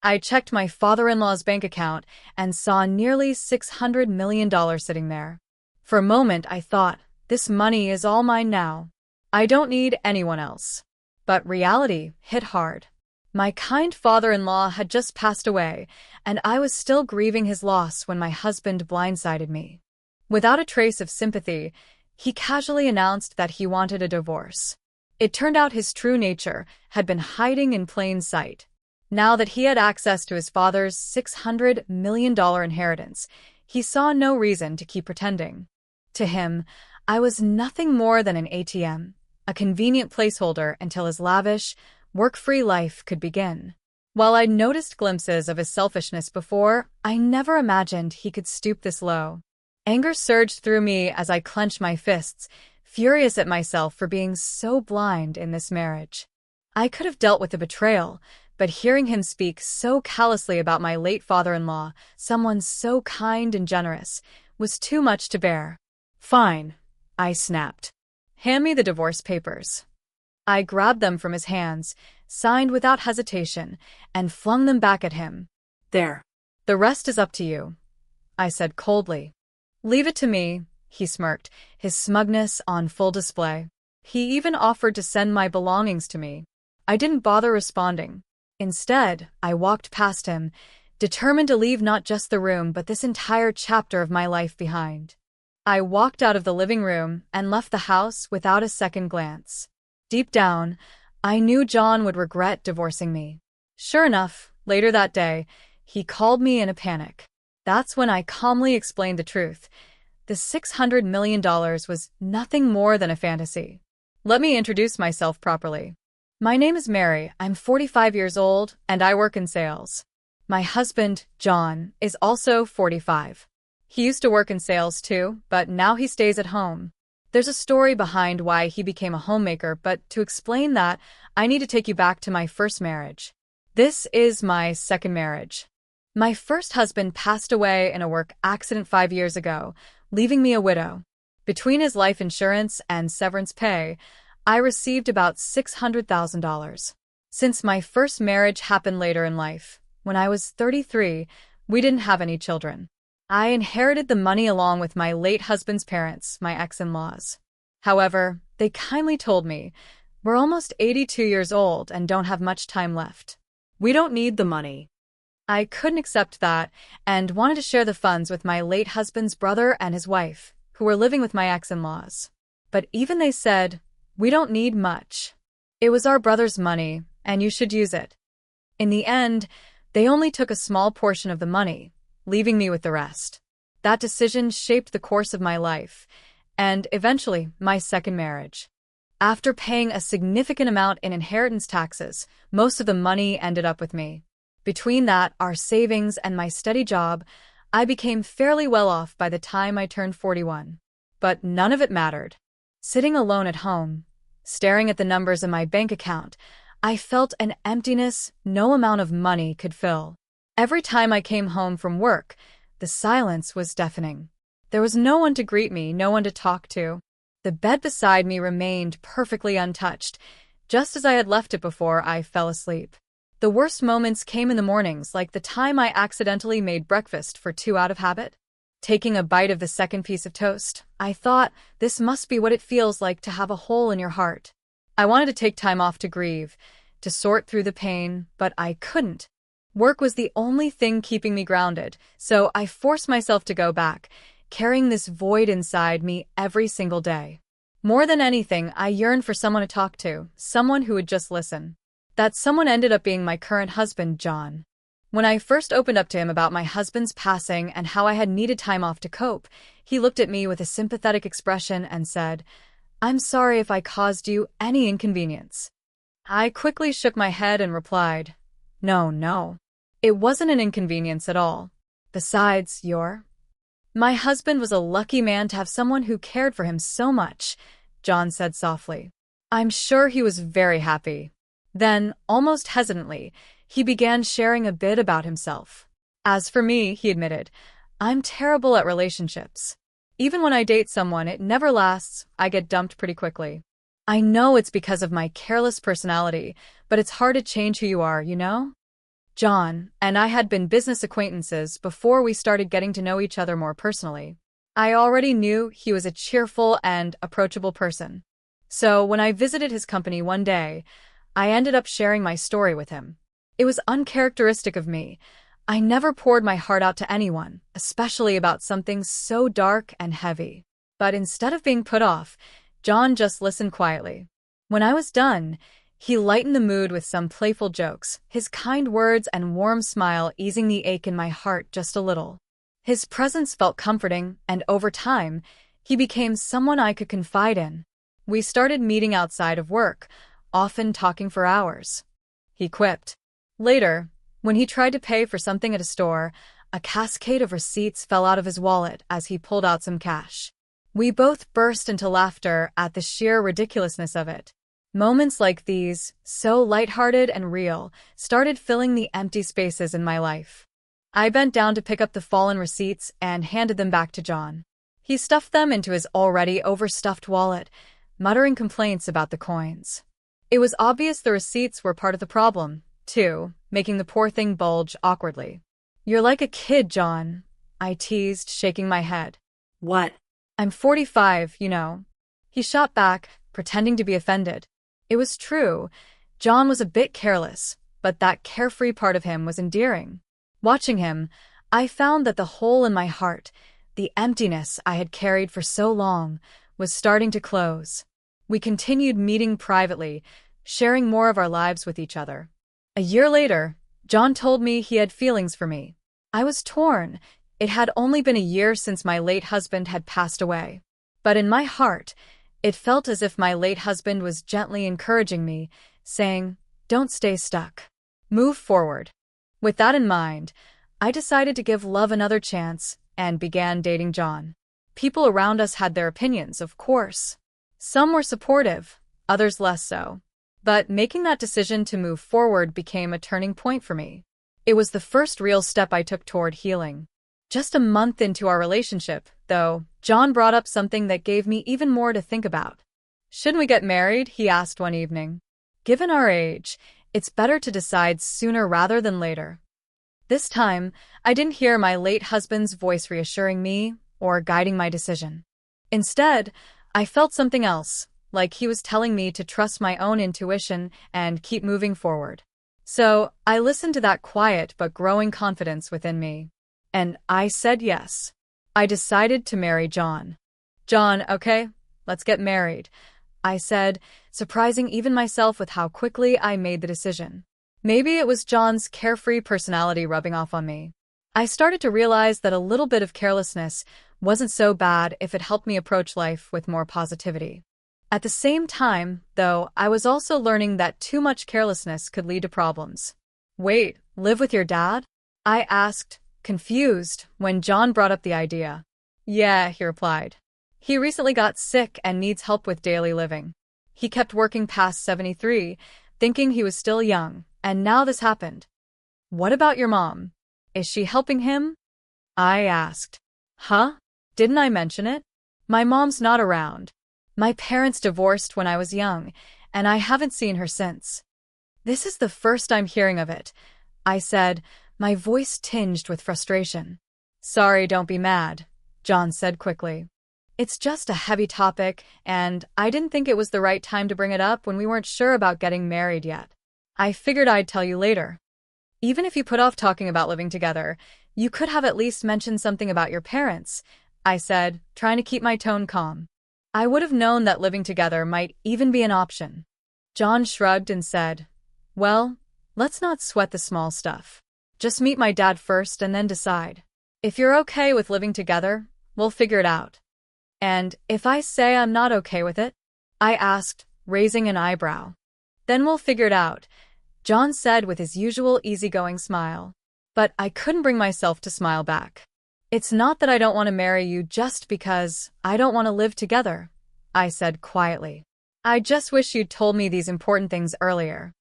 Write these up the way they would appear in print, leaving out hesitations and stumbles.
I checked my father-in-law's bank account and saw nearly $600 million sitting there. For a moment, I thought, this money is all mine now. I don't need anyone else. But reality hit hard. My kind father-in-law had just passed away, and I was still grieving his loss when my husband blindsided me. Without a trace of sympathy, he casually announced that he wanted a divorce. It turned out his true nature had been hiding in plain sight. Now that he had access to his father's $600 million inheritance, he saw no reason to keep pretending. To him, I was nothing more than an ATM, a convenient placeholder until his lavish, work-free life could begin. While I'd noticed glimpses of his selfishness before, I never imagined he could stoop this low. Anger surged through me as I clenched my fists, furious at myself for being so blind in this marriage. I could have dealt with the betrayal, but hearing him speak so callously about my late father-in-law, someone so kind and generous, was too much to bear. "Fine," I snapped. "Hand me the divorce papers." I grabbed them from his hands, signed without hesitation, and flung them back at him. "There. The rest is up to you," I said coldly. "Leave it to me," he smirked, his smugness on full display. He even offered to send my belongings to me. I didn't bother responding. Instead, I walked past him, determined to leave not just the room but this entire chapter of my life behind. I walked out of the living room and left the house without a second glance. Deep down, I knew John would regret divorcing me. Sure enough, later that day, he called me in a panic. That's when I calmly explained the truth. The $600 million was nothing more than a fantasy. Let me introduce myself properly. My name is Mary, I'm 45 years old, and I work in sales. My husband, John, is also 45. He used to work in sales too, but now he stays at home. There's a story behind why he became a homemaker, but to explain that, I need to take you back to my first marriage. This is my second marriage. My first husband passed away in a work accident 5 years ago, leaving me a widow. Between his life insurance and severance pay, I received about $600,000. Since my first marriage happened later in life, when I was 33, we didn't have any children. I inherited the money along with my late husband's parents, my ex-in-laws. However, they kindly told me, "We're almost 82 years old and don't have much time left. We don't need the money." I couldn't accept that and wanted to share the funds with my late husband's brother and his wife, who were living with my ex-in-laws. But even they said, "We don't need much. It was our brother's money, and you should use it." In the end, they only took a small portion of the money, leaving me with the rest. That decision shaped the course of my life, and eventually my second marriage. After paying a significant amount in inheritance taxes, most of the money ended up with me. Between that, our savings, and my steady job, I became fairly well off by the time I turned 41. But none of it mattered. Sitting alone at home, staring at the numbers in my bank account, I felt an emptiness no amount of money could fill. Every time I came home from work, the silence was deafening. There was no one to greet me, no one to talk to. The bed beside me remained perfectly untouched, just as I had left it before I fell asleep. The worst moments came in the mornings, like the time I accidentally made breakfast for 2 out of habit. Taking a bite of the second piece of toast, I thought, this must be what it feels like to have a hole in your heart. I wanted to take time off to grieve, to sort through the pain, but I couldn't. Work was the only thing keeping me grounded, so I forced myself to go back, carrying this void inside me every single day. More than anything, I yearned for someone to talk to, someone who would just listen. That someone ended up being my current husband, John. When I first opened up to him about my husband's passing and how I had needed time off to cope, he looked at me with a sympathetic expression and said, "I'm sorry if I caused you any inconvenience." I quickly shook my head and replied, No. It wasn't an inconvenience at all. Besides, My husband was a lucky man to have someone who cared for him so much," John said softly. "I'm sure he was very happy." Then, almost hesitantly, he began sharing a bit about himself. "As for me," he admitted, "I'm terrible at relationships. Even when I date someone, it never lasts. I get dumped pretty quickly. I know it's because of my careless personality, but it's hard to change who you are, you know?" John and I had been business acquaintances before we started getting to know each other more personally. I already knew he was a cheerful and approachable person. So when I visited his company one day, I ended up sharing my story with him. It was uncharacteristic of me. I never poured my heart out to anyone, especially about something so dark and heavy. But instead of being put off, John just listened quietly. When I was done, he lightened the mood with some playful jokes, his kind words and warm smile easing the ache in my heart just a little. His presence felt comforting, and over time, he became someone I could confide in. We started meeting outside of work, often talking for hours. He quipped. Later, when he tried to pay for something at a store, a cascade of receipts fell out of his wallet as he pulled out some cash. We both burst into laughter at the sheer ridiculousness of it. Moments like these, so lighthearted and real, started filling the empty spaces in my life. I bent down to pick up the fallen receipts and handed them back to John. He stuffed them into his already overstuffed wallet, muttering complaints about the coins. It was obvious the receipts were part of the problem, too, making the poor thing bulge awkwardly. "You're like a kid, John," I teased, shaking my head. "What?" "I'm 45, you know." He shot back, pretending to be offended. It was true. John was a bit careless, but that carefree part of him was endearing. Watching him, I found that the hole in my heart, the emptiness I had carried for so long, was starting to close. We continued meeting privately, sharing more of our lives with each other. A year later, John told me he had feelings for me. I was torn. It had only been a year since my late husband had passed away. But in my heart, it felt as if my late husband was gently encouraging me, saying, "Don't stay stuck. Move forward." With that in mind, I decided to give love another chance and began dating John. People around us had their opinions, of course. Some were supportive, others less so. But making that decision to move forward became a turning point for me. It was the first real step I took toward healing. Just a month into our relationship, though, John brought up something that gave me even more to think about. "Shouldn't we get married?" he asked one evening. "Given our age, it's better to decide sooner rather than later." This time, I didn't hear my late husband's voice reassuring me or guiding my decision. Instead, I felt something else, like he was telling me to trust my own intuition and keep moving forward. So, I listened to that quiet but growing confidence within me. And I said yes. I decided to marry John. "John, okay, let's get married," I said, surprising even myself with how quickly I made the decision. Maybe it was John's carefree personality rubbing off on me. I started to realize that a little bit of carelessness wasn't so bad if it helped me approach life with more positivity. At the same time, though, I was also learning that too much carelessness could lead to problems. "Wait, live with your dad?" I asked, confused, when John brought up the idea. "Yeah," he replied. "He recently got sick and needs help with daily living. He kept working past 73, thinking he was still young, and now this happened." "What about your mom? Is she helping him?" I asked. "Huh? Didn't I mention it? My mom's not around. My parents divorced when I was young, and I haven't seen her since." "This is the first I'm hearing of it," I said, my voice tinged with frustration. "Sorry, don't be mad," John said quickly. "It's just a heavy topic, and I didn't think it was the right time to bring it up when we weren't sure about getting married yet. I figured I'd tell you later. Even if you put off talking about living together, you could have at least mentioned something about your parents," I said, trying to keep my tone calm. "I would have known that living together might even be an option." John shrugged and said, "Well, let's not sweat the small stuff. Just meet my dad first and then decide. If you're okay with living together, we'll figure it out." "And if I say I'm not okay with it?" I asked, raising an eyebrow. "Then we'll figure it out," John said with his usual easygoing smile. But I couldn't bring myself to smile back. "It's not that I don't want to marry you just because I don't want to live together," I said quietly. "I just wish you'd told me these important things earlier."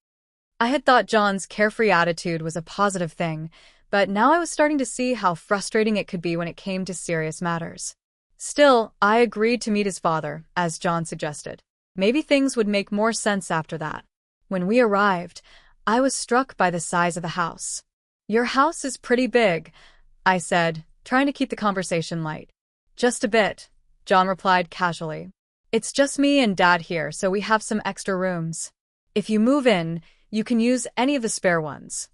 I had thought John's carefree attitude was a positive thing, but now I was starting to see how frustrating it could be when it came to serious matters. Still, I agreed to meet his father, as John suggested. Maybe things would make more sense after that. When we arrived, I was struck by the size of the house. Your house is pretty big, I said, trying to keep the conversation light. Just a bit, John replied casually. It's just me and Dad here, so we have some extra rooms. If you move in, you can use any of the spare ones.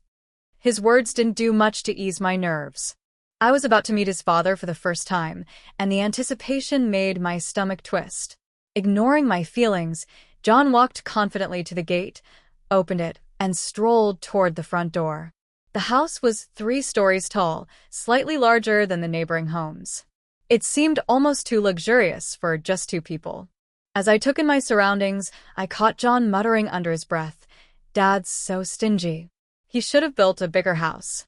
His words didn't do much to ease my nerves. I was about to meet his father for the first time, and the anticipation made my stomach twist. Ignoring my feelings, John walked confidently to the gate, opened it, and strolled toward the front door. The house was 3 stories tall, slightly larger than the neighboring homes. It seemed almost too luxurious for just 2 people. As I took in my surroundings, I caught John muttering under his breath, "Dad's so stingy. He should have built a bigger house."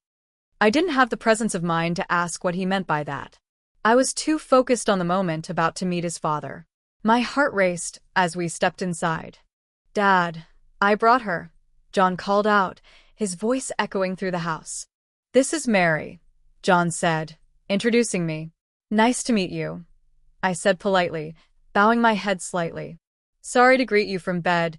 I didn't have the presence of mind to ask what he meant by that. I was too focused on the moment about to meet his father. My heart raced as we stepped inside. "Dad, I brought her," John called out, his voice echoing through the house. "This is Mary," John said, introducing me. "Nice to meet you," I said politely, bowing my head slightly. "Sorry to greet you from bed,"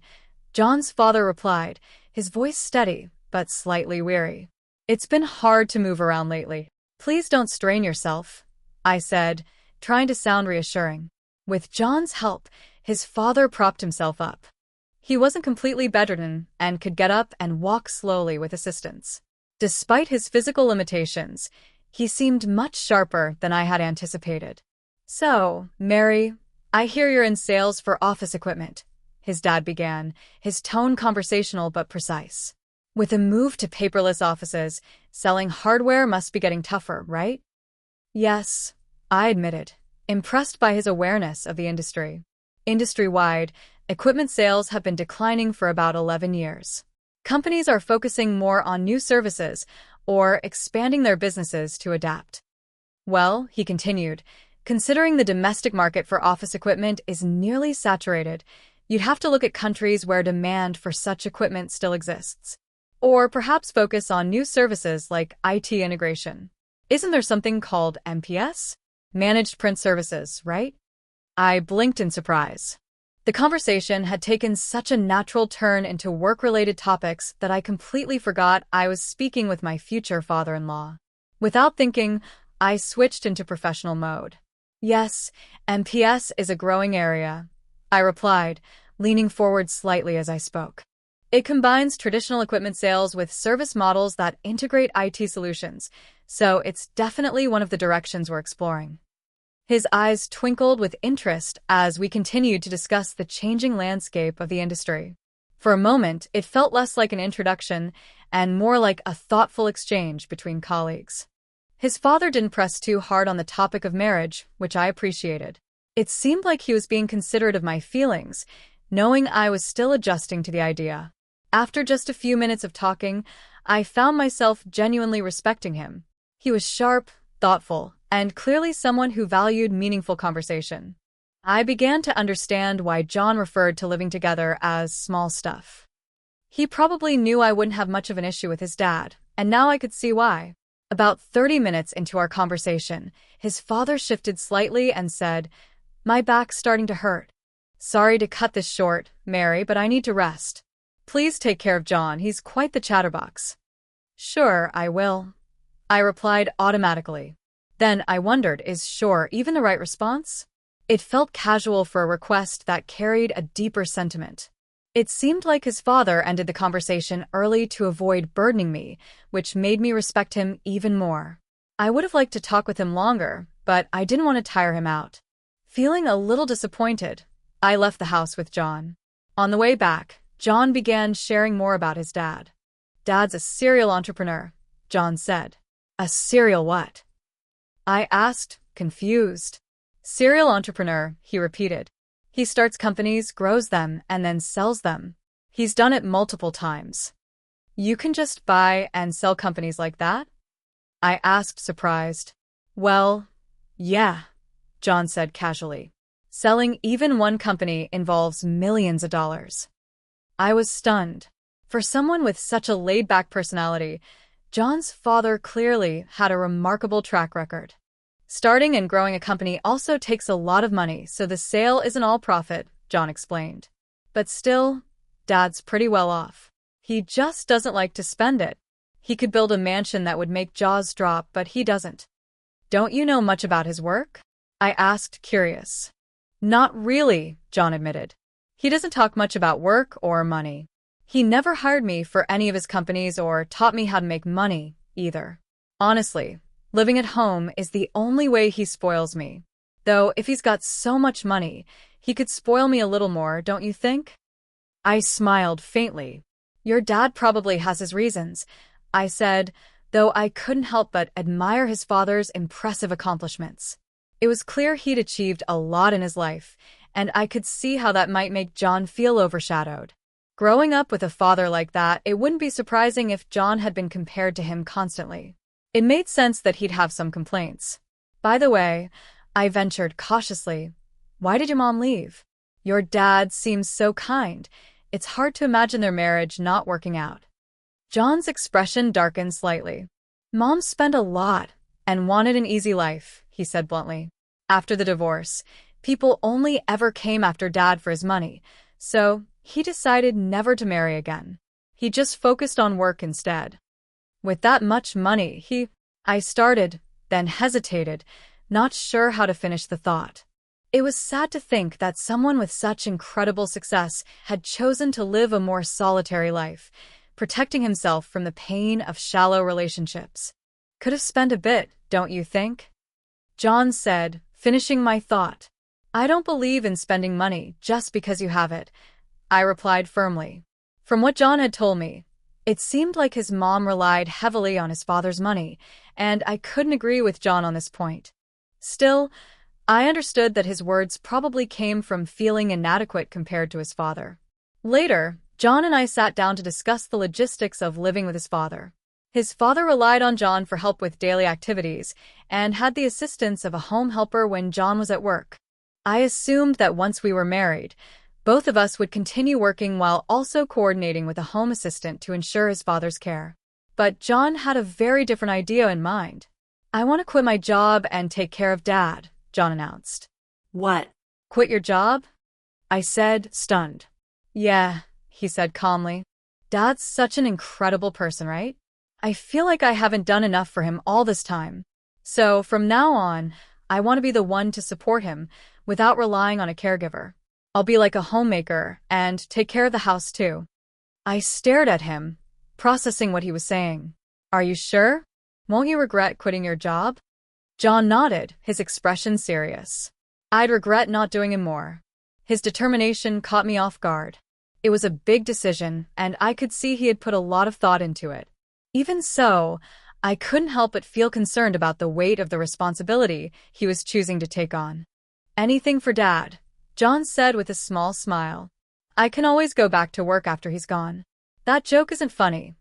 John's father replied, his voice steady but slightly weary. "It's been hard to move around lately. Please don't strain yourself," I said, trying to sound reassuring. With John's help, his father propped himself up. He wasn't completely bedridden and could get up and walk slowly with assistance. Despite his physical limitations, he seemed much sharper than I had anticipated. "So, Mary, I hear you're in sales for office equipment," his dad began, his tone conversational but precise. "With a move to paperless offices, selling hardware must be getting tougher, right?" "Yes," I admitted, impressed by his awareness of the industry. Industry-wide, equipment sales have been declining for about 11 years. Companies are focusing more on new services or expanding their businesses to adapt. "Well," he continued, "considering the domestic market for office equipment is nearly saturated, you'd have to look at countries where demand for such equipment still exists. Or perhaps focus on new services like IT integration. Isn't there something called MPS? Managed Print Services, right?" I blinked in surprise. The conversation had taken such a natural turn into work-related topics that I completely forgot I was speaking with my future father-in-law. Without thinking, I switched into professional mode. "Yes, MPS is a growing area," I replied, leaning forward slightly as I spoke. "It combines traditional equipment sales with service models that integrate IT solutions, so it's definitely one of the directions we're exploring." His eyes twinkled with interest as we continued to discuss the changing landscape of the industry. For a moment, it felt less like an introduction and more like a thoughtful exchange between colleagues. His father didn't press too hard on the topic of marriage, which I appreciated. It seemed like he was being considerate of my feelings, knowing I was still adjusting to the idea. After just a few minutes of talking, I found myself genuinely respecting him. He was sharp, thoughtful, and clearly someone who valued meaningful conversation. I began to understand why John referred to living together as small stuff. He probably knew I wouldn't have much of an issue with his dad, and now I could see why. About 30 minutes into our conversation, his father shifted slightly and said, "My back's starting to hurt. Sorry to cut this short, Mary, but I need to rest. Please take care of John, he's quite the chatterbox." "Sure, I will," I replied automatically. Then I wondered, is sure even the right response? It felt casual for a request that carried a deeper sentiment. It seemed like his father ended the conversation early to avoid burdening me, which made me respect him even more. I would have liked to talk with him longer, but I didn't want to tire him out. Feeling a little disappointed, I left the house with John. On the way back, John began sharing more about his dad. "Dad's a serial entrepreneur," John said. "A serial what?" I asked, confused. "Serial entrepreneur," he repeated. "He starts companies, grows them, and then sells them. He's done it multiple times." "You can just buy and sell companies like that?" I asked, surprised. "Well, yeah," John said casually. "Selling even one company involves millions of dollars." I was stunned. For someone with such a laid-back personality, John's father clearly had a remarkable track record. "Starting and growing a company also takes a lot of money, so the sale isn't all profit," John explained. "But still, Dad's pretty well off. He just doesn't like to spend it. He could build a mansion that would make jaws drop, but he doesn't. Don't you know much about his work? I asked, curious. Not really, John admitted. He doesn't talk much about work or money. He never hired me for any of his companies or taught me how to make money, either. Honestly, living at home is the only way he spoils me. Though, if he's got so much money, he could spoil me a little more, don't you think? I smiled faintly. Your dad probably has his reasons, I said, though I couldn't help but admire his father's impressive accomplishments. It was clear he'd achieved a lot in his life, and I could see how that might make John feel overshadowed. Growing up with a father like that, it wouldn't be surprising if John had been compared to him constantly. It made sense that he'd have some complaints. By the way, I ventured cautiously, why did your mom leave? Your dad seems so kind. It's hard to imagine their marriage not working out. John's expression darkened slightly. Mom spent a lot and wanted an easy life, he said bluntly. After the divorce, people only ever came after Dad for his money, so he decided never to marry again. He just focused on work instead. With that much money, I started, then hesitated, not sure how to finish the thought. It was sad to think that someone with such incredible success had chosen to live a more solitary life, protecting himself from the pain of shallow relationships. Could have spent a bit, don't you think? John said, finishing my thought. I don't believe in spending money just because you have it, I replied firmly. From what John had told me, it seemed like his mom relied heavily on his father's money, and I couldn't agree with John on this point. Still, I understood that his words probably came from feeling inadequate compared to his father. Later, John and I sat down to discuss the logistics of living with his father. His father relied on John for help with daily activities and had the assistance of a home helper when John was at work. I assumed that once we were married, both of us would continue working while also coordinating with a home assistant to ensure his father's care. But John had a very different idea in mind. I want to quit my job and take care of Dad, John announced. What? Quit your job? I said, stunned. Yeah, he said calmly. Dad's such an incredible person, right? I feel like I haven't done enough for him all this time. So, from now on, I want to be the one to support him without relying on a caregiver. I'll be like a homemaker and take care of the house too. I stared at him, processing what he was saying. Are you sure? Won't you regret quitting your job? John nodded, his expression serious. I'd regret not doing it more. His determination caught me off guard. It was a big decision, and I could see he had put a lot of thought into it. Even so, I couldn't help but feel concerned about the weight of the responsibility he was choosing to take on. Anything for Dad, John said with a small smile. I can always go back to work after he's gone. That joke isn't funny,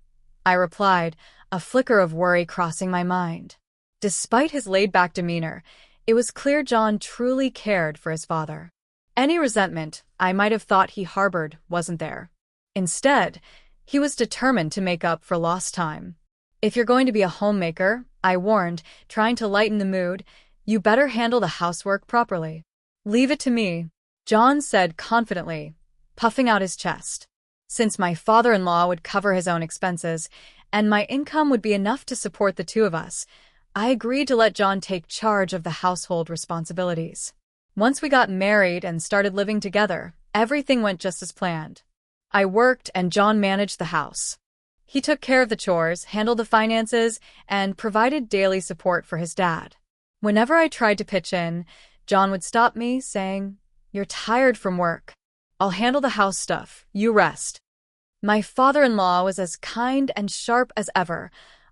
I replied, a flicker of worry crossing my mind. Despite his laid-back demeanor, it was clear John truly cared for his father. Any resentment I might have thought he harbored wasn't there. Instead, he was determined to make up for lost time. If you're going to be a homemaker, I warned, trying to lighten the mood, you better handle the housework properly. Leave it to me, John said confidently, puffing out his chest. Since my father-in-law would cover his own expenses, and my income would be enough to support the two of us, I agreed to let John take charge of the household responsibilities. Once we got married and started living together, everything went just as planned. I worked and John managed the house. He took care of the chores, handled the finances, and provided daily support for his dad. Whenever I tried to pitch in, John would stop me, saying, "You're tired from work. I'll handle the house stuff, you rest." My father-in-law was as kind and sharp as ever,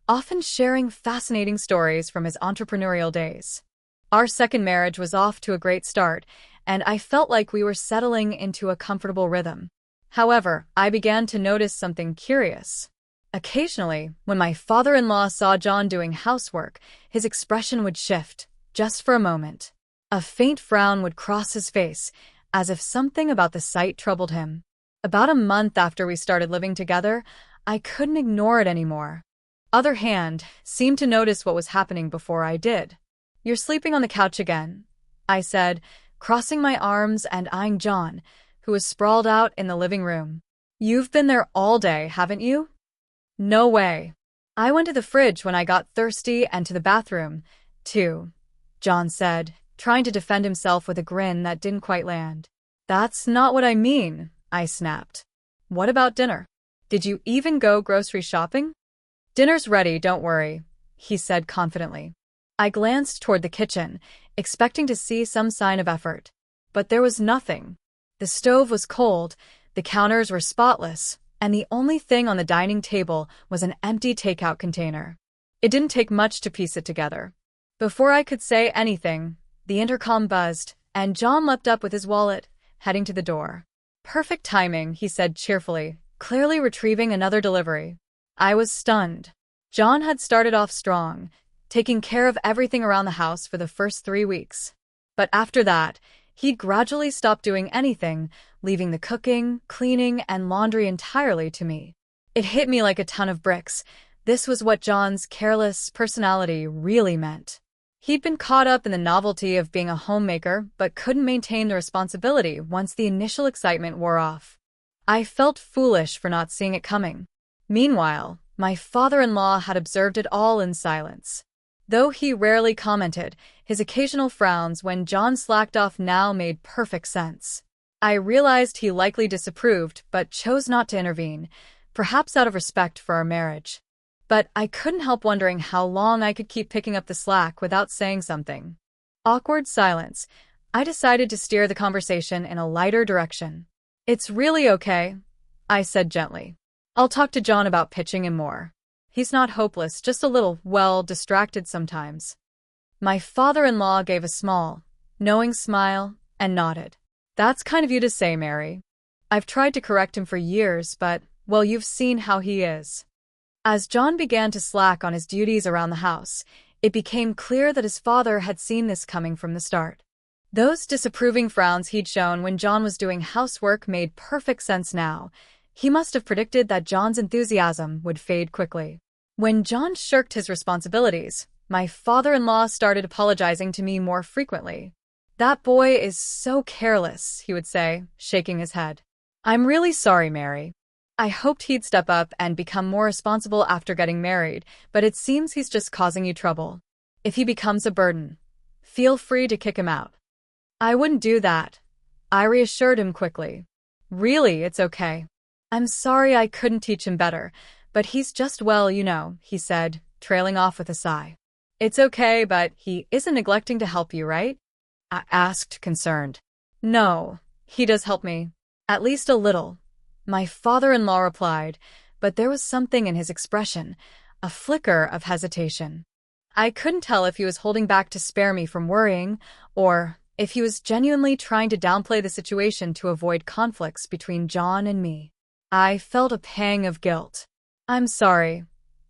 often sharing fascinating stories from his entrepreneurial days. Our second marriage was off to a great start, and I felt like we were settling into a comfortable rhythm. However, I began to notice something curious. Occasionally, when my father-in-law saw John doing housework, his expression would shift, just for a moment. A faint frown would cross his face, as if something about the sight troubled him. About a month after we started living together, I couldn't ignore it anymore. Other hand seemed to notice what was happening before I did. "You're sleeping on the couch again," I said, crossing my arms and eyeing John, who was sprawled out in the living room. "You've been there all day, haven't you?" "No way," I went to the fridge when I got thirsty and to the bathroom, too, John said, trying to defend himself with a grin that didn't quite land. That's not what I mean, I snapped. What about dinner? Did you even go grocery shopping? Dinner's ready, don't worry, he said confidently. I glanced toward the kitchen, expecting to see some sign of effort. But there was nothing. The stove was cold, the counters were spotless, and the only thing on the dining table was an empty takeout container. It didn't take much to piece it together. Before I could say anything, the intercom buzzed, and John leapt up with his wallet, heading to the door. Perfect timing, he said cheerfully, clearly retrieving another delivery. I was stunned. John had started off strong, taking care of everything around the house for the first 3 weeks. But after that, he gradually stopped doing anything, leaving the cooking, cleaning, and laundry entirely to me. It hit me like a ton of bricks. This was what John's careless personality really meant. He'd been caught up in the novelty of being a homemaker, but couldn't maintain the responsibility once the initial excitement wore off. I felt foolish for not seeing it coming. Meanwhile, my father-in-law had observed it all in silence. Though he rarely commented, his occasional frowns when John slacked off now made perfect sense. I realized he likely disapproved, but chose not to intervene, perhaps out of respect for our marriage. But I couldn't help wondering how long I could keep picking up the slack without saying something. Awkward silence. I decided to steer the conversation in a lighter direction. It's really okay, I said gently. I'll talk to John about pitching him more. He's not hopeless, just a little, distracted sometimes. My father-in-law gave a small, knowing smile and nodded. That's kind of you to say, Mary. I've tried to correct him for years, but, you've seen how he is. As John began to slack on his duties around the house, it became clear that his father had seen this coming from the start. Those disapproving frowns he'd shown when John was doing housework made perfect sense now. He must have predicted that John's enthusiasm would fade quickly. When John shirked his responsibilities, my father-in-law started apologizing to me more frequently. That boy is so careless, he would say, shaking his head. I'm really sorry, Mary. I hoped he'd step up and become more responsible after getting married, but it seems he's just causing you trouble. If he becomes a burden, feel free to kick him out. I wouldn't do that, I reassured him quickly. Really, it's okay. I'm sorry I couldn't teach him better, but he's just he said, trailing off with a sigh. It's okay, but he isn't neglecting to help you, right? I asked, concerned. No, he does help me. At least a little, my father-in-law replied, but there was something in his expression, a flicker of hesitation. I couldn't tell if he was holding back to spare me from worrying, or if he was genuinely trying to downplay the situation to avoid conflicts between John and me. I felt a pang of guilt. I'm sorry,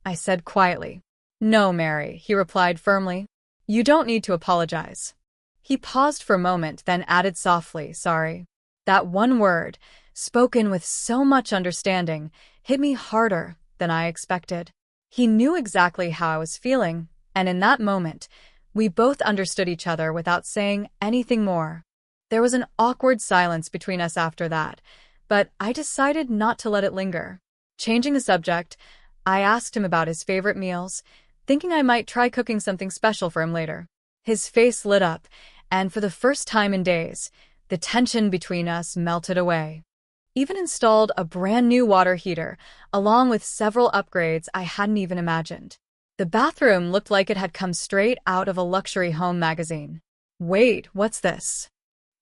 I said quietly. No, Mary, he replied firmly. You don't need to apologize. He paused for a moment, then added softly, sorry. That one word, spoken with so much understanding, hit me harder than I expected. He knew exactly how I was feeling, and in that moment, we both understood each other without saying anything more. There was an awkward silence between us after that, but I decided not to let it linger. Changing the subject, I asked him about his favorite meals, thinking I might try cooking something special for him later. His face lit up, and for the first time in days, the tension between us melted away. Even installed a brand new water heater, along with several upgrades I hadn't even imagined. The bathroom looked like it had come straight out of a luxury home magazine. Wait, what's this?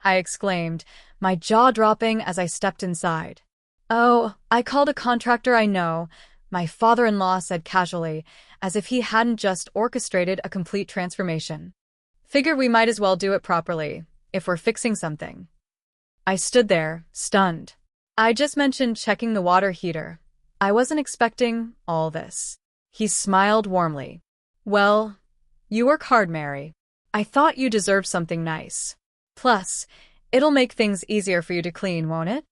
I exclaimed, my jaw dropping as I stepped inside. Oh, I called a contractor I know, my father-in-law said casually, as if he hadn't just orchestrated a complete transformation. Figured we might as well do it properly, if we're fixing something. I stood there, stunned. I just mentioned checking the water heater. I wasn't expecting all this. He smiled warmly. Well, you work hard, Mary. I thought you deserved something nice. Plus, it'll make things easier for you to clean, won't it?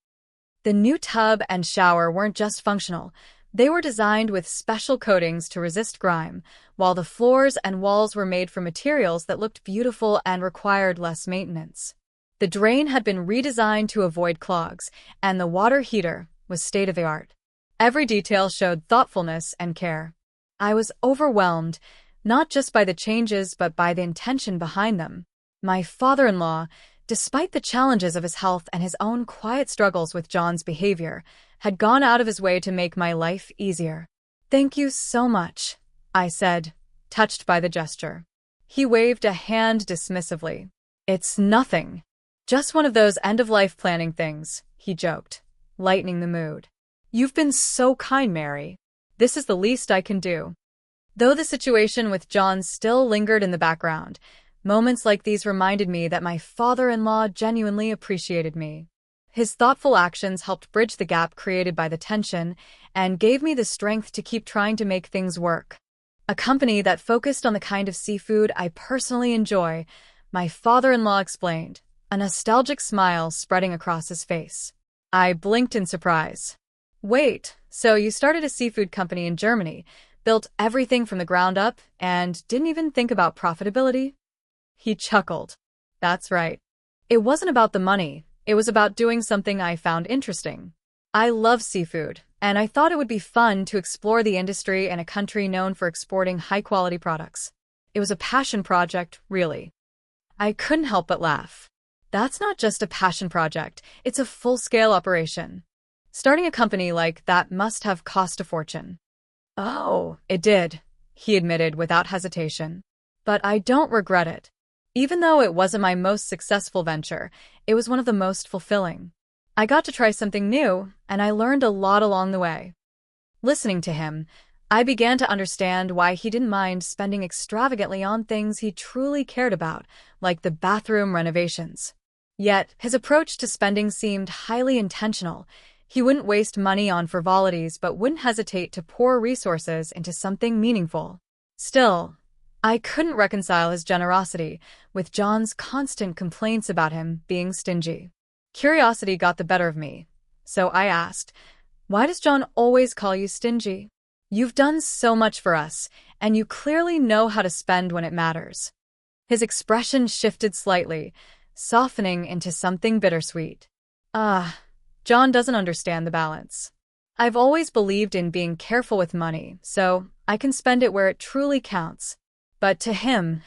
The new tub and shower weren't just functional. They were designed with special coatings to resist grime, while the floors and walls were made from materials that looked beautiful and required less maintenance. The drain had been redesigned to avoid clogs, and the water heater was state-of-the-art. Every detail showed thoughtfulness and care. I was overwhelmed, not just by the changes but by the intention behind them. My father-in-law, despite the challenges of his health and his own quiet struggles with John's behavior, had gone out of his way to make my life easier. "Thank you so much," I said, touched by the gesture. He waved a hand dismissively. "It's nothing. Just one of those end-of-life planning things," he joked, lightening the mood. "You've been so kind, Mary. This is the least I can do." Though the situation with John still lingered in the background, moments like these reminded me that my father-in-law genuinely appreciated me. His thoughtful actions helped bridge the gap created by the tension and gave me the strength to keep trying to make things work. A company that focused on the kind of seafood I personally enjoy, my father-in-law explained, a nostalgic smile spreading across his face. I blinked in surprise. "Wait, so you started a seafood company in Germany, built everything from the ground up, and didn't even think about profitability?" He chuckled. "That's right. It wasn't about the money, it was about doing something I found interesting. I love seafood, and I thought it would be fun to explore the industry in a country known for exporting high-quality products. It was a passion project, really." I couldn't help but laugh. That's not just a passion project, it's a full-scale operation. Starting a company like that must have cost a fortune. "Oh, it did," he admitted without hesitation. "But I don't regret it. Even though it wasn't my most successful venture, it was one of the most fulfilling. I got to try something new, and I learned a lot along the way." Listening to him, I began to understand why he didn't mind spending extravagantly on things he truly cared about, like the bathroom renovations. Yet, his approach to spending seemed highly intentional. He wouldn't waste money on frivolities but wouldn't hesitate to pour resources into something meaningful. Still, I couldn't reconcile his generosity with John's constant complaints about him being stingy. Curiosity got the better of me, so I asked, "Why does John always call you stingy? You've done so much for us, and you clearly know how to spend when it matters." His expression shifted slightly, softening into something bittersweet. John doesn't understand the balance. I've always believed in being careful with money, so I can spend it where it truly counts. But to him,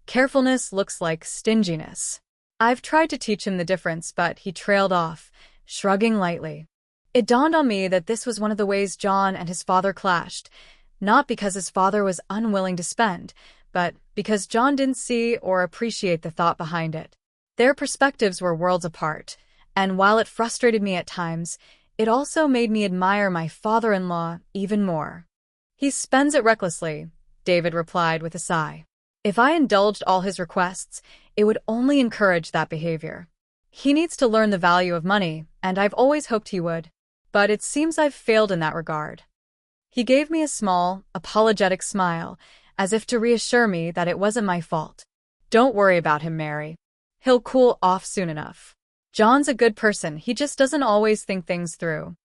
carefulness looks like stinginess. I've tried to teach him the difference, but he trailed off, shrugging lightly. It dawned on me that this was one of the ways John and his father clashed, not because his father was unwilling to spend, but because John didn't see or appreciate the thought behind it. Their perspectives were worlds apart, and while it frustrated me at times, it also made me admire my father-in-law even more. "He spends it recklessly," David replied with a sigh. "If I indulged all his requests, it would only encourage that behavior. He needs to learn the value of money, and I've always hoped he would. But it seems I've failed in that regard." He gave me a small, apologetic smile, as if to reassure me that it wasn't my fault. "Don't worry about him, Mary. He'll cool off soon enough. John's a good person, he just doesn't always think things through."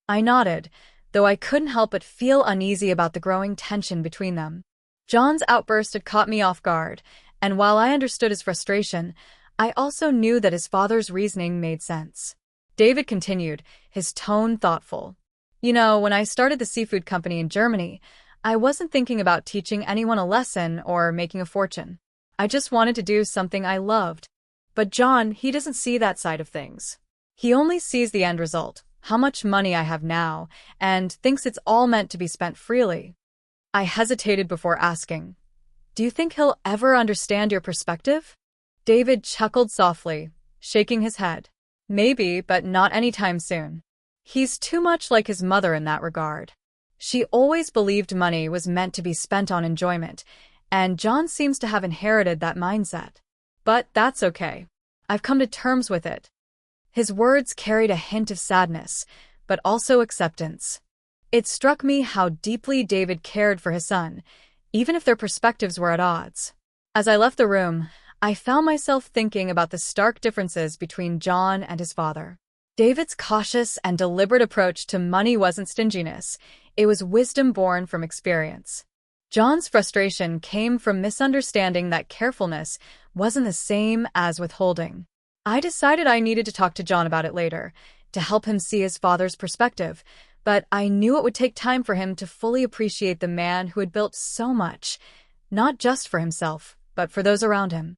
I nodded, though I couldn't help but feel uneasy about the growing tension between them. John's outburst had caught me off guard, and while I understood his frustration, I also knew that his father's reasoning made sense. David continued, his tone thoughtful. "You know, when I started the seafood company in Germany, I wasn't thinking about teaching anyone a lesson or making a fortune. I just wanted to do something I loved. But John, he doesn't see that side of things. He only sees the end result, how much money I have now, and thinks it's all meant to be spent freely." I hesitated before asking, "Do you think he'll ever understand your perspective?" David chuckled softly, shaking his head. "Maybe, but not anytime soon. He's too much like his mother in that regard. She always believed money was meant to be spent on enjoyment, and John seems to have inherited that mindset. But that's okay. I've come to terms with it." His words carried a hint of sadness, but also acceptance. It struck me how deeply David cared for his son, even if their perspectives were at odds. As I left the room, I found myself thinking about the stark differences between John and his father. David's cautious and deliberate approach to money wasn't stinginess, it was wisdom born from experience. John's frustration came from misunderstanding that carefulness wasn't the same as withholding. I decided I needed to talk to John about it later, to help him see his father's perspective, but I knew it would take time for him to fully appreciate the man who had built so much, not just for himself, but for those around him.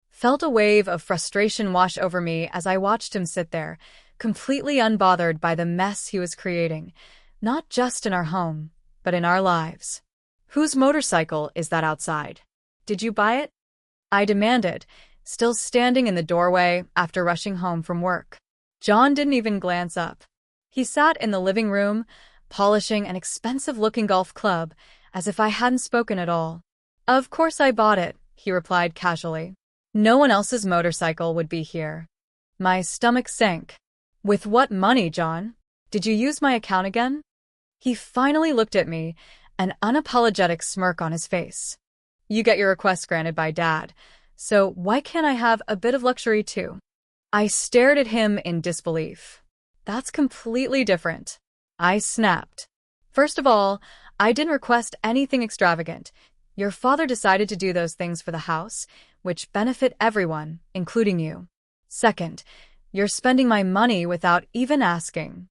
Felt a wave of frustration wash over me as I watched him sit there, completely unbothered by the mess he was creating, not just in our home, but in our lives. Whose motorcycle is that outside? Did you buy it? I demanded, still standing in the doorway after rushing home from work. John didn't even glance up. He sat in the living room, polishing an expensive-looking golf club, as if I hadn't spoken at all. Of course I bought it, he replied casually. No one else's motorcycle would be here. My stomach sank. With what money, John? Did you use my account again? He finally looked at me, an unapologetic smirk on his face. You get your request granted by Dad, so why can't I have a bit of luxury too? I stared at him in disbelief. That's completely different. I snapped. First of all, I didn't request anything extravagant. Your father decided to do those things for the house, which benefit everyone, including you. Second, you're spending my money without even asking.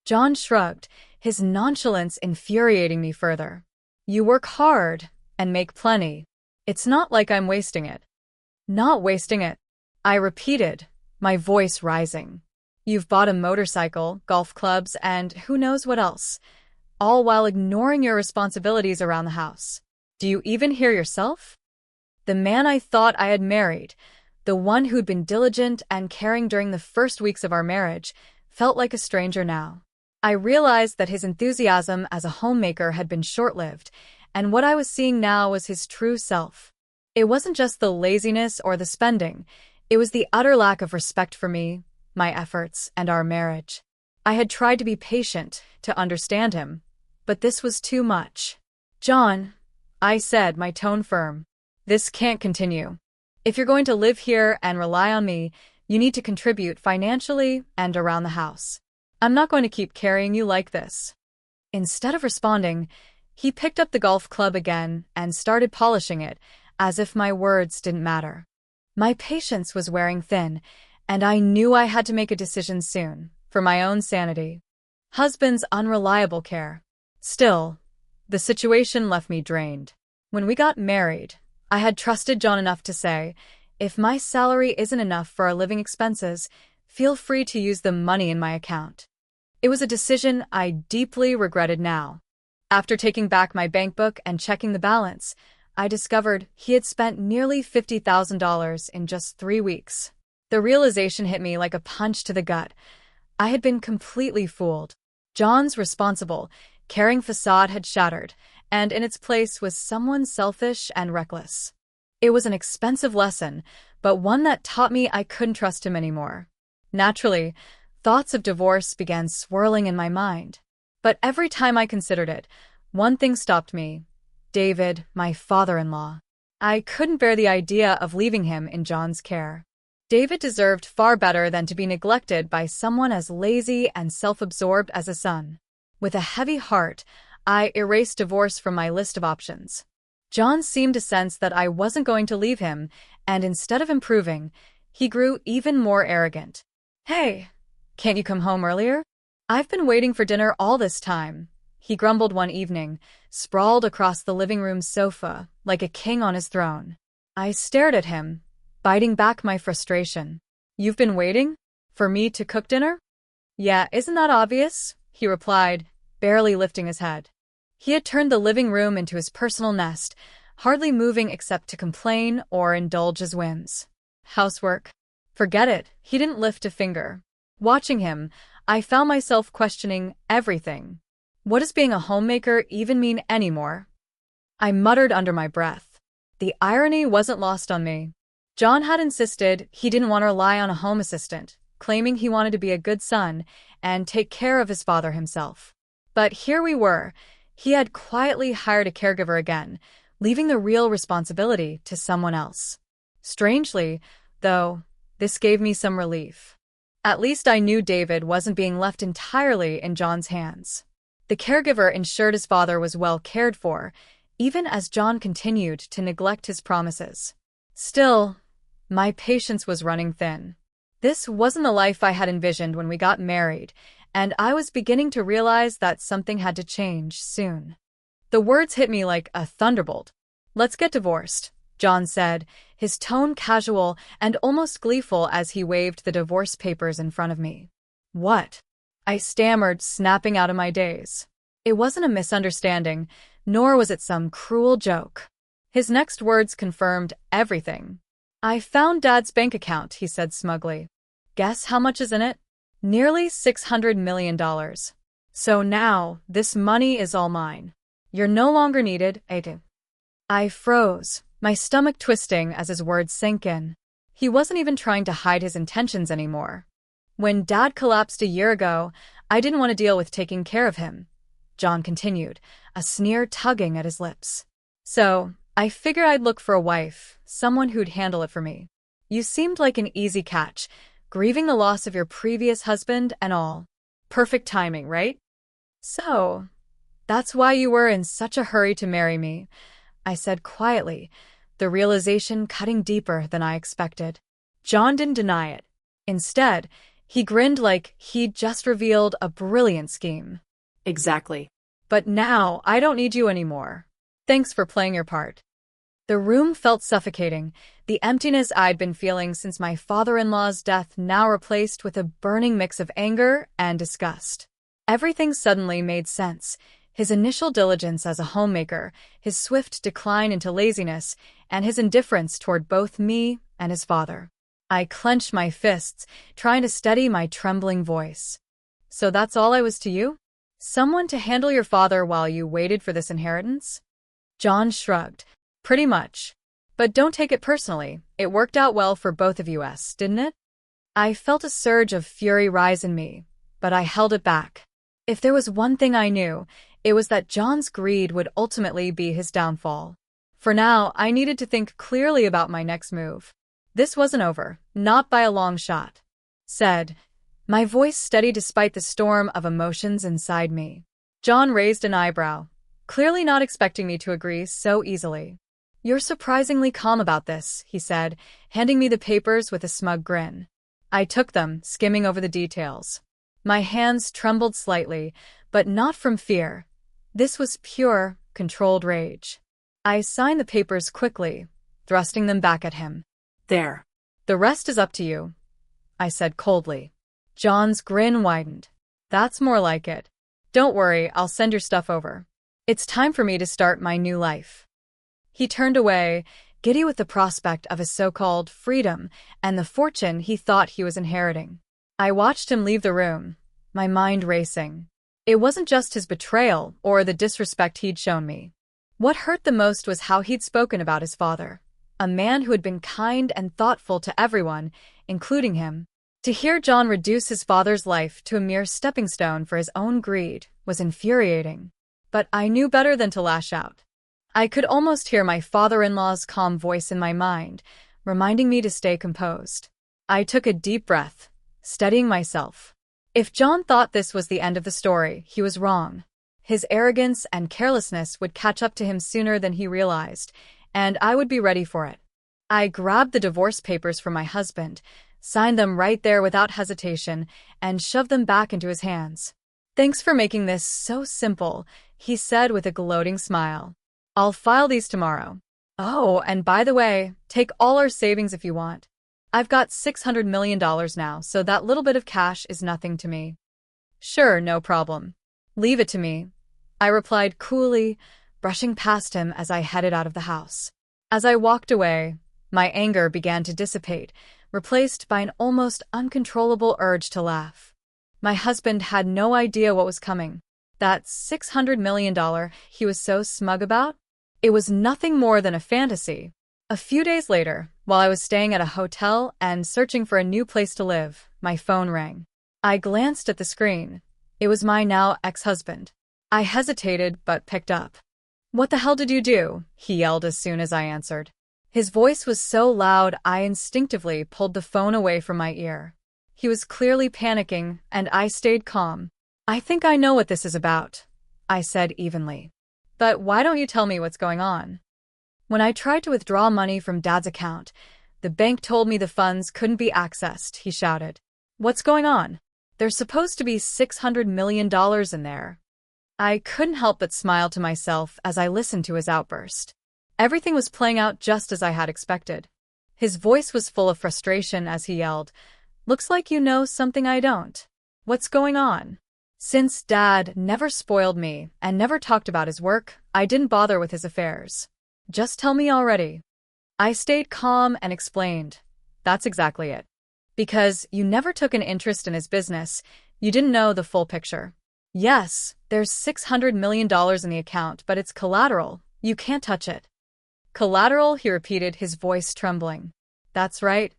John shrugged, his nonchalance infuriating me further. You work hard and make plenty. It's not like I'm wasting it. Not wasting it, I repeated, my voice rising. You've bought a motorcycle, golf clubs, and who knows what else, all while ignoring your responsibilities around the house. Do you even hear yourself? The man I thought I had married, the one who'd been diligent and caring during the first weeks of our marriage, felt like a stranger now. I realized that his enthusiasm as a homemaker had been short-lived, and what I was seeing now was his true self. It wasn't just the laziness or the spending, it was the utter lack of respect for me, my efforts, and our marriage. I had tried to be patient, to understand him, but this was too much. John, I said, my tone firm. This can't continue. If you're going to live here and rely on me, you need to contribute financially and around the house. I'm not going to keep carrying you like this. Instead of responding, he picked up the golf club again and started polishing it, as if my words didn't matter. My patience was wearing thin, and I knew I had to make a decision soon, for my own sanity. Husband's unreliable care. Still, the situation left me drained. When we got married, I had trusted John enough to say, if my salary isn't enough for our living expenses, feel free to use the money in my account. It was a decision I deeply regretted now. After taking back my bank book and checking the balance, I discovered he had spent nearly $50,000 in just 3 weeks. The realization hit me like a punch to the gut. I had been completely fooled. John's responsible, caring facade had shattered, and in its place was someone selfish and reckless. It was an expensive lesson, but one that taught me I couldn't trust him anymore. Naturally, thoughts of divorce began swirling in my mind. But every time I considered it, one thing stopped me. David, my father-in-law. I couldn't bear the idea of leaving him in John's care. David deserved far better than to be neglected by someone as lazy and self-absorbed as a son. With a heavy heart, I erased divorce from my list of options. John seemed to sense that I wasn't going to leave him, and instead of improving, he grew even more arrogant. Hey, can't you come home earlier? I've been waiting for dinner all this time, he grumbled one evening, sprawled across the living room sofa like a king on his throne. I stared at him, biting back my frustration. You've been waiting? For me to cook dinner? Yeah, isn't that obvious? He replied, barely lifting his head. He had turned the living room into his personal nest, hardly moving except to complain or indulge his whims. Housework? Forget it, he didn't lift a finger. Watching him, I found myself questioning everything. What does being a homemaker even mean anymore? I muttered under my breath. The irony wasn't lost on me. John had insisted he didn't want to rely on a home assistant, claiming he wanted to be a good son and take care of his father himself. But here we were. He had quietly hired a caregiver again, leaving the real responsibility to someone else. Strangely, though, this gave me some relief. At least I knew David wasn't being left entirely in John's hands. The caregiver ensured his father was well cared for, even as John continued to neglect his promises. Still, my patience was running thin. This wasn't the life I had envisioned when we got married, and I was beginning to realize that something had to change soon. The words hit me like a thunderbolt. "Let's get divorced," John said, his tone casual and almost gleeful as he waved the divorce papers in front of me. "What?" I stammered, snapping out of my daze. It wasn't a misunderstanding, nor was it some cruel joke. His next words confirmed everything. "I found Dad's bank account," he said smugly. "Guess how much is in it? Nearly $600 million. So now, this money is all mine. You're no longer needed, Ada." I froze, my stomach twisting as his words sank in. He wasn't even trying to hide his intentions anymore. "When Dad collapsed a year ago, I didn't want to deal with taking care of him," John continued, a sneer tugging at his lips. "So, I figured I'd look for a wife, someone who'd handle it for me. You seemed like an easy catch, grieving the loss of your previous husband and all. Perfect timing, right? So, that's why you were in such a hurry to marry me," I said quietly, the realization cutting deeper than I expected. John didn't deny it. Instead, he grinned like he'd just revealed a brilliant scheme. "Exactly. "But now, I don't need you anymore. Thanks for playing your part." The room felt suffocating, the emptiness I'd been feeling since my father-in-law's death now replaced with a burning mix of anger and disgust. Everything suddenly made sense. His initial diligence as a homemaker, his swift decline into laziness, and his indifference toward both me and his father. I clenched my fists, trying to steady my trembling voice. "So that's all I was to you? Someone to handle your father while you waited for this inheritance?" John shrugged. "Pretty much. But don't take it personally. It worked out well for both of us, didn't it?" I felt a surge of fury rise in me, but I held it back. If there was one thing I knew, it was that John's greed would ultimately be his downfall. For now, I needed to think clearly about my next move. "This wasn't over, not by a long shot," said, my voice steady despite the storm of emotions inside me. John raised an eyebrow, clearly not expecting me to agree so easily. "You're surprisingly calm about this," he said, handing me the papers with a smug grin. I took them, skimming over the details. My hands trembled slightly, but not from fear. This was pure, controlled rage. I signed the papers quickly, thrusting them back at him. "There. "The rest is up to you," I said coldly. John's grin widened. "That's more like it. Don't worry, I'll send your stuff over. It's time for me to start my new life." He turned away, giddy with the prospect of his so-called freedom and the fortune he thought he was inheriting. I watched him leave the room, my mind racing. It wasn't just his betrayal or the disrespect he'd shown me. What hurt the most was how he'd spoken about his father, a man who had been kind and thoughtful to everyone, including him. To hear John reduce his father's life to a mere stepping stone for his own greed was infuriating. But I knew better than to lash out. I could almost hear my father-in-law's calm voice in my mind, reminding me to stay composed. I took a deep breath, steadying myself. If John thought this was the end of the story, he was wrong. His arrogance and carelessness would catch up to him sooner than he realized, and I would be ready for it. I grabbed the divorce papers from my husband, signed them right there without hesitation, and shoved them back into his hands. "Thanks for making this so simple," he said with a gloating smile. "I'll file these tomorrow. Oh, and by the way, take all our savings if you want. I've got $600 million now, so that little bit of cash is nothing to me." "Sure, no problem. Leave it to me," I replied coolly, brushing past him as I headed out of the house. As I walked away, my anger began to dissipate, replaced by an almost uncontrollable urge to laugh. My husband had no idea what was coming. That $600 million he was so smug about? It was nothing more than a fantasy. A few days later, while I was staying at a hotel and searching for a new place to live, my phone rang. I glanced at the screen. It was my now ex-husband. I hesitated but picked up. "What the hell did you do?" he yelled as soon as I answered. His voice was so loud I instinctively pulled the phone away from my ear. He was clearly panicking, and I stayed calm. "I think I know what this is about," I said evenly. "But why don't you tell me what's going on?" "When I tried to withdraw money from Dad's account, the bank told me the funds couldn't be accessed," he shouted. "What's going on?" There's supposed to be $600 million in there. I couldn't help but smile to myself as I listened to his outburst. Everything was playing out just as I had expected. His voice was full of frustration as he yelled, "Looks like you know something I don't. What's going on?" Since Dad never spoiled me and never talked about his work, I didn't bother with his affairs. "Just tell me already." I stayed calm and explained, "That's exactly it. Because you never took an interest in his business, you didn't know the full picture. Yes, there's $600 million in the account, but it's collateral. You can't touch it." "Collateral?" he repeated, his voice trembling. "That's right,"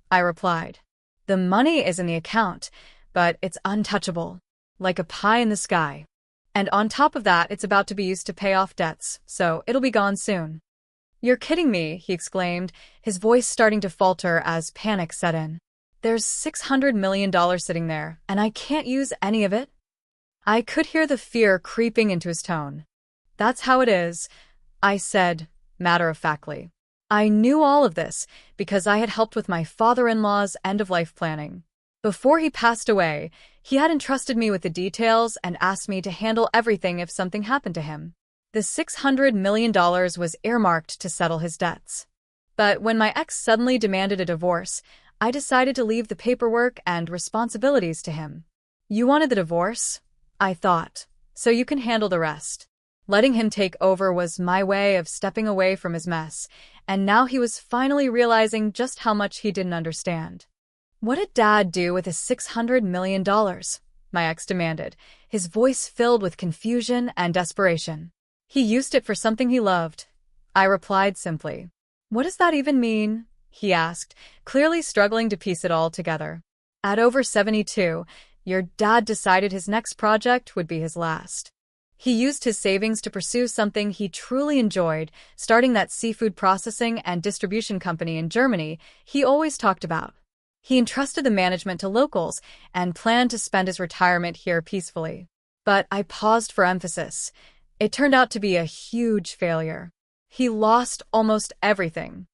I replied. "The money is in the account, but it's untouchable, like a pie in the sky. And on top of that, it's about to be used to pay off debts, so it'll be gone soon." "You're kidding me," he exclaimed, his voice starting to falter as panic set in. "There's $600 million sitting there, and I can't use any of it?" I could hear the fear creeping into his tone. "That's how it is," I said, matter-of-factly. I knew all of this because I had helped with my father-in-law's end-of-life planning. Before he passed away, he had entrusted me with the details and asked me to handle everything if something happened to him. The $600 million was earmarked to settle his debts. But when my ex suddenly demanded a divorce, I decided to leave the paperwork and responsibilities to him. "You wanted the divorce?" I thought. "So you can handle the rest." Letting him take over was my way of stepping away from his mess, and now he was finally realizing just how much he didn't understand. "What did Dad do with his $600 million? My ex demanded, his voice filled with confusion and desperation. "He used it for something he loved," I replied simply. "What does that even mean?" he asked, clearly struggling to piece it all together. "At over 72, your dad decided his next project would be his last. He used his savings to pursue something he truly enjoyed, starting that seafood processing and distribution company in Germany he always talked about. He entrusted the management to locals and planned to spend his retirement here peacefully." But I paused for emphasis. It turned out to be a huge failure. He lost almost everything.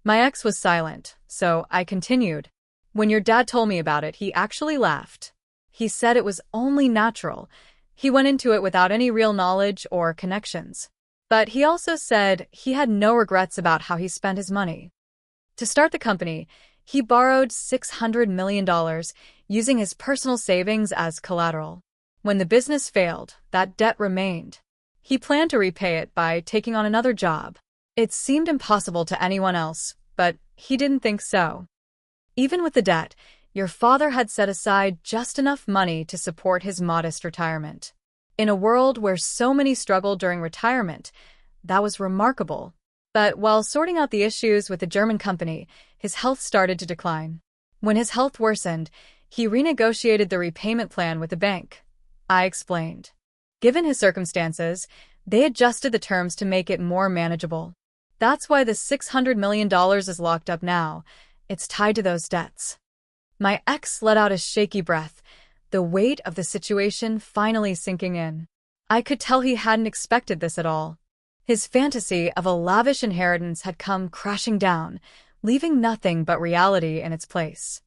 My ex was silent, so I continued. "When your dad told me about it, he actually laughed. He said it was only natural. He went into it without any real knowledge or connections. But he also said he had no regrets about how he spent his money. To start the company, he borrowed $600 million, using his personal savings as collateral. When the business failed, that debt remained. He planned to repay it by taking on another job. It seemed impossible to anyone else, but he didn't think so. Even with the debt, your father had set aside just enough money to support his modest retirement. In a world where so many struggled during retirement, that was remarkable. But while sorting out the issues with the German company, his health started to decline. When his health worsened, he renegotiated the repayment plan with the bank," I explained. "Given his circumstances, they adjusted the terms to make it more manageable. That's why the $600 million is locked up now. It's tied to those debts." My ex let out a shaky breath, the weight of the situation finally sinking in. I could tell he hadn't expected this at all. His fantasy of a lavish inheritance had come crashing down, leaving nothing but reality in its place.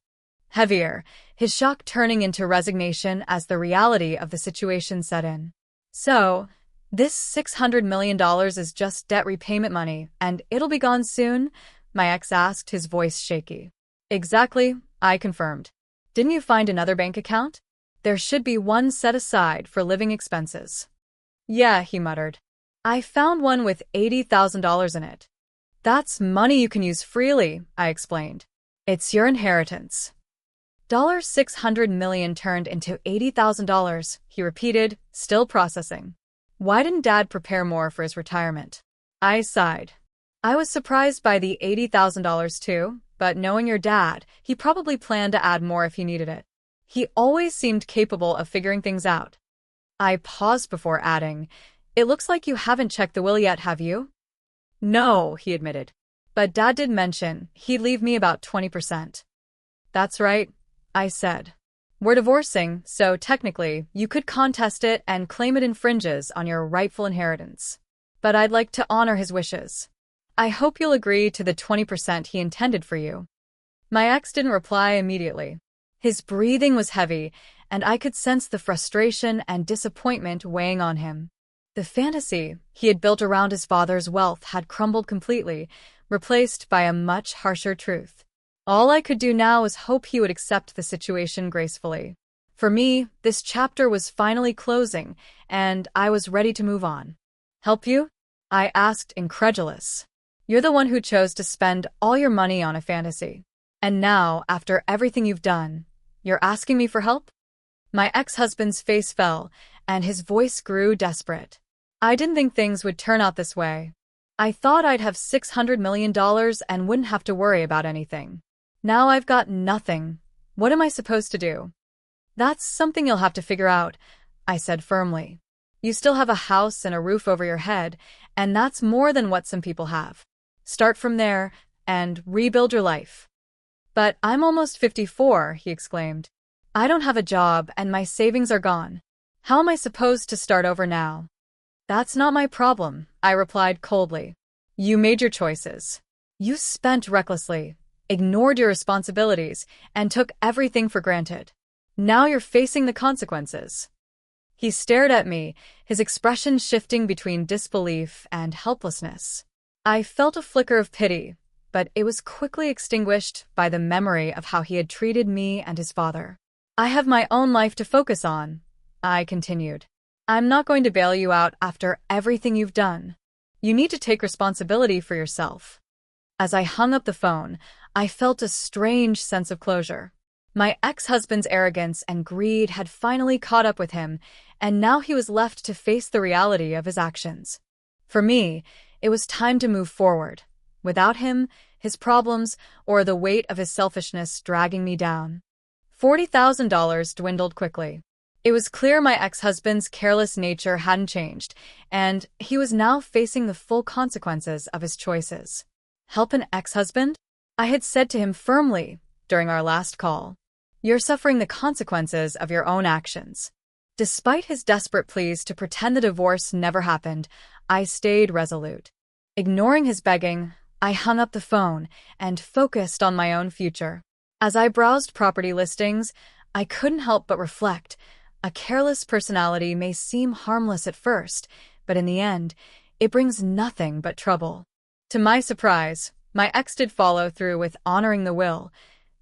Heavier, his shock turning into resignation as the reality of the situation set in. "So, this $600 million is just debt repayment money, and it'll be gone soon?" my ex asked, his voice shaky. "Exactly," I confirmed. "Didn't you find another bank account? There should be one set aside for living expenses." "Yeah," he muttered. "I found one with $80,000 in it." "That's money you can use freely," I explained. "It's your inheritance." $600 million turned into $80,000, he repeated, still processing. "Why didn't Dad prepare more for his retirement?" I sighed. "I was surprised by the $80,000 too, but knowing your dad, he probably planned to add more if he needed it. He always seemed capable of figuring things out." I paused before adding, "It looks like you haven't checked the will yet, have you?" "No," he admitted. "But Dad did mention he'd leave me about 20%. "That's right," I said. "We're divorcing, so technically, you could contest it and claim it infringes on your rightful inheritance. But I'd like to honor his wishes. I hope you'll agree to the 20% he intended for you." My ex didn't reply immediately. His breathing was heavy, and I could sense the frustration and disappointment weighing on him. The fantasy he had built around his father's wealth had crumbled completely, replaced by a much harsher truth. All I could do now was hope he would accept the situation gracefully. For me, this chapter was finally closing, and I was ready to move on. "Help you?" I asked, incredulous. "You're the one who chose to spend all your money on a fantasy. And now, after everything you've done, you're asking me for help?" My ex-husband's face fell, and his voice grew desperate. "I didn't think things would turn out this way. I thought I'd have $600 million and wouldn't have to worry about anything. Now I've got nothing. What am I supposed to do?" "That's something you'll have to figure out," I said firmly. "You still have a house and a roof over your head, and that's more than what some people have. Start from there and rebuild your life." "But I'm almost 54, he exclaimed. "I don't have a job and my savings are gone. How am I supposed to start over now?" "That's not my problem," I replied coldly. "You made your choices. You spent recklessly, ignored your responsibilities, and took everything for granted. Now you're facing the consequences." He stared at me, his expression shifting between disbelief and helplessness. I felt a flicker of pity, but it was quickly extinguished by the memory of how he had treated me and his father. "I have my own life to focus on," I continued. "I'm not going to bail you out after everything you've done. You need to take responsibility for yourself." As I hung up the phone, I felt a strange sense of closure. My ex-husband's arrogance and greed had finally caught up with him, and now he was left to face the reality of his actions. For me, it was time to move forward, without him, his problems, or the weight of his selfishness dragging me down. $40,000 dwindled quickly. It was clear my ex-husband's careless nature hadn't changed, and he was now facing the full consequences of his choices. "Help an ex-husband?" I had said to him firmly during our last call. "You're suffering the consequences of your own actions." Despite his desperate pleas to pretend the divorce never happened, I stayed resolute. Ignoring his begging, I hung up the phone and focused on my own future. As I browsed property listings, I couldn't help but reflect. A careless personality may seem harmless at first, but in the end, it brings nothing but trouble. To my surprise, my ex did follow through with honoring the will,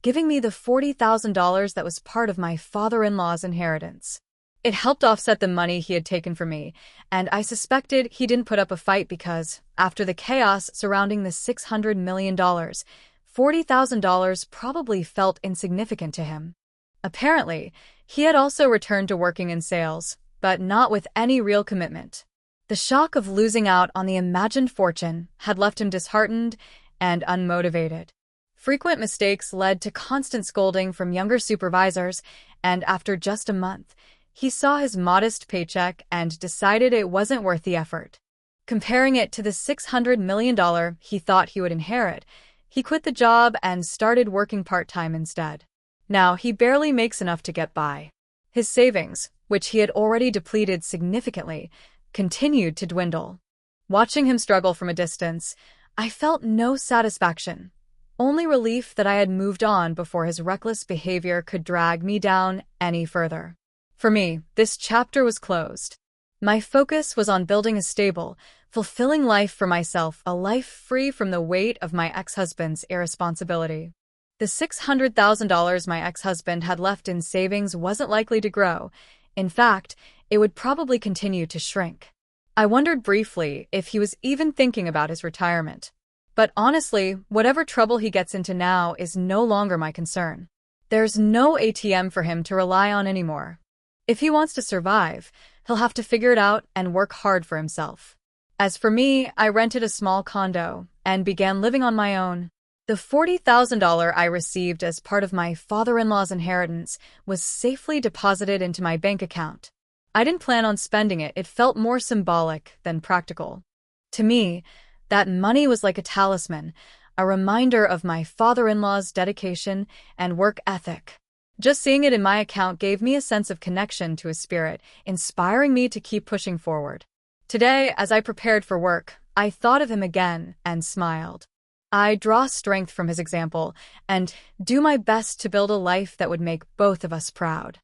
giving me the $40,000 that was part of my father-in-law's inheritance. It helped offset the money he had taken from me, and I suspected he didn't put up a fight because, after the chaos surrounding the $600 million, $40,000 probably felt insignificant to him. Apparently, he had also returned to working in sales, but not with any real commitment. The shock of losing out on the imagined fortune had left him disheartened and unmotivated. Frequent mistakes led to constant scolding from younger supervisors, and after just a month, he saw his modest paycheck and decided it wasn't worth the effort. Comparing it to the $600 million he thought he would inherit, he quit the job and started working part-time instead. Now he barely makes enough to get by. His savings, which he had already depleted significantly, continued to dwindle. Watching him struggle from a distance, I felt no satisfaction, only relief that I had moved on before his reckless behavior could drag me down any further. For me, this chapter was closed. My focus was on building a stable, fulfilling life for myself, a life free from the weight of my ex-husband's irresponsibility. The $600,000 my ex-husband had left in savings wasn't likely to grow. In fact, it would probably continue to shrink. I wondered briefly if he was even thinking about his retirement. But honestly, whatever trouble he gets into now is no longer my concern. There's no ATM for him to rely on anymore. If he wants to survive, he'll have to figure it out and work hard for himself. As for me, I rented a small condo and began living on my own. The $40,000 I received as part of my father-in-law's inheritance was safely deposited into my bank account. I didn't plan on spending it. It felt more symbolic than practical. To me, that money was like a talisman, a reminder of my father-in-law's dedication and work ethic. Just seeing it in my account gave me a sense of connection to his spirit, inspiring me to keep pushing forward. Today, as I prepared for work, I thought of him again and smiled. I draw strength from his example and do my best to build a life that would make both of us proud.